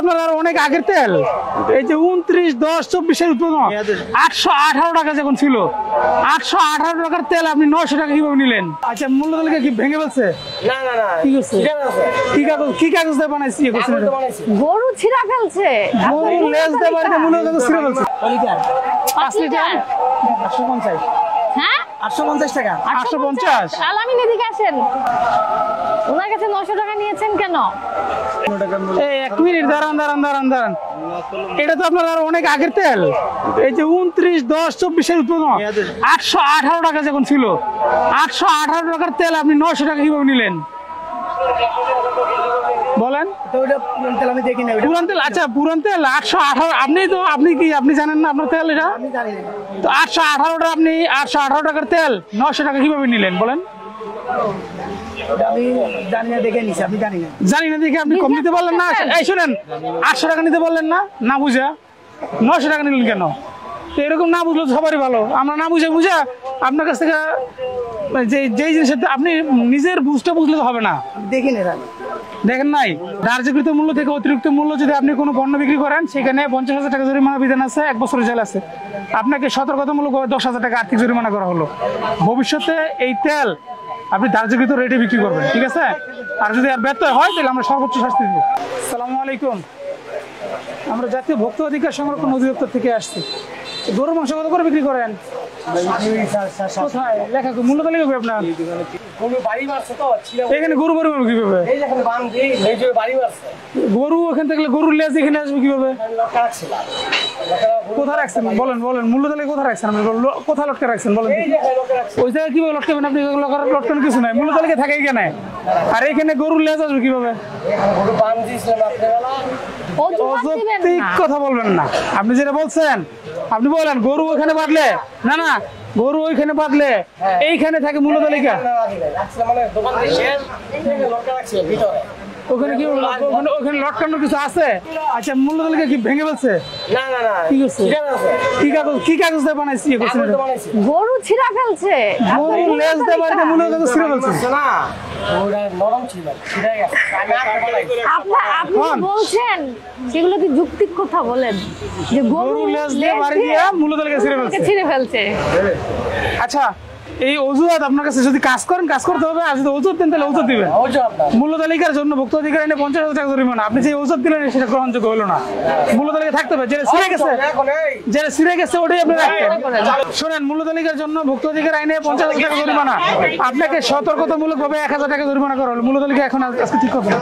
আপনার আর অনেক আগের তেল। এই যে 29/10/24 উৎপাদন 818 টাকা যখন ছিল, 818 টাকার তেল আপনি 900 টাকা কিভাবে নিলেন? আচ্ছা, মূল্য তালিকা কি ভেঙে ফেলছে? না না না, কি করছে? কি কাগজ দিয়ে বানাইছি? গরু ছিঁড়া ফেলছে, গরু লেজ দিয়ে বানাইতে মূল্য কাগজ ছিঁড়ে ফেলছে। 5 লিটার 850। হ্যাঁ 850 টাকা। 850। আলামিন এদিকে আসেন, ওনার কাছে 900 টাকা নিয়েছেন কেন? এই 1 মিনিট দাঁড়ান। এটা তো আপনার আর অনেক আগের তেল। এই যে 29/10/24 উৎপাদন 818 টাকা যখন ছিল, 818 টাকার তেল আপনি 900 টাকা কিভাবে নিলেন বলেন? আমি দেখি না পুরান তেল। আচ্ছা, পুরান তেল 818। আপনি জানেন না আপনার তেল এটা? আমি জানি না। তো 818টা আপনি 818 টাকার তেল 900 টাকা কিভাবে নিলেন বলেন? আমি জানি না, দেখে নিছি। আপনি জানি না দেখে আপনি কম নিতে পারলেন না? এই শুনেন, 800 টাকা নিতে পারলেন না বুঝা 900 টাকা নিলেন কেন? তো এরকম না বুঝলে সবারই ভালো। আমরা না বুঝা আপনার কাছ থেকে যেই জিনিসের আপনি নিজের বুঝতে বুঝলে তো হবে না। দেখি না। দেখেন নাই, ধার্যকৃত মূল্য থেকে অতিরিক্ত মূল্য যদি আপনি কোনো পণ্য বিক্রি করেন, সেখানে 50,000 টাকা জরিমানা বিধান আছে, 1 বছরের জেল আছে। আপনাকে সতর্কতামূলক 10,000 টাকা আর্থিক জরিমানা করা হলো। ভবিষ্যতে এই তেল আপনি ধার্যকৃত রেটে বিক্রি করবেন, ঠিক আছে? আর যদি আর ব্যর্থ হয় তাহলে আমরা সর্বোচ্চ শাস্তি দেব। আসসালামু আলাইকুম, আমরা জাতীয় ভোক্তা অধিকার সংরক্ষণ অধিদপ্তর থেকে আসছি। গরুর মাংস কত করে বিক্রি করেন? কোথায় লেখা? মূল্য তালিকা কই আপনার? এখানে গরু বাড়ি মারবো কিভাবে? গরু ওখান থেকে গরুর লেজ এখানে আসবে কিভাবে? কোথায় রাখছেন বলেন? মূল্য তালিকা কোথায় রাখছেন? কোথায় লটকে রাখছেন বলেন? ওই জায়গায় কিভাবে লটকাবেন আপনি? লটকানোর কিছু নাই, মূল্য তালিকা থাকে এখানে। আর এখানে গরুর লেজ আসবে কিভাবে? অযৌক্তিক কথা বলবেন না। আপনি যেটা বলছেন আপনি বলেন গরু ওখানে বাঁধলে না গরু ওইখানে বাঁধলে এইখানে থাকে মূল্য তালিকা। ওখানে কি ওখানে লটকানোর কিছু আছে? আচ্ছা, মূল্য তালিকা কি ভেঙে ফেলছে? না না না, কি করছে? কি কাগজ দিয়ে বানাইছি? গরু ছিঁড়া ফেলছে, গরু লেজ দিয়ে বানাইতে মূল্য কাগজ ছিঁড়ে ফেলছে না, ওটা নরম ছিল, ছিঁড়ে গেছে। আপনি বলছেন সেগুলো কি যুক্তিক কথা বলেন যে গরু লেজ দিয়ে বাড়ি দিয়ে মূল্য তালিকা ছিঁড়ে ফেলছে? আচ্ছা, এই অজুহাত আপনার কাছে যদি কাজ করতে হবে। আর যদি ওজুর দেন তাহলে ওজুর দিবেন। মূল্য তালিকার জন্য ভোক্তা অধিকার আইনে 50,000 টাকা জরিমানা। আপনি যে ওজুর দিলেন সেটা গ্রহণযোগ্য হলো না। মূল্য তালিকা থাকতে হবে। যেটা ছিঁড়ে গেছে ওটাই আপনি রাখবেন। শোনেন, মূল্য তালিকার জন্য ভোক্তা অধিকার আইনে 50,000 টাকা জরিমানা। আপনাকে সতর্কতামূলক ভাবে 1,000 টাকা জরিমানা করা হলো। মূল্য তালিকা এখন আজকে ঠিক করবেন।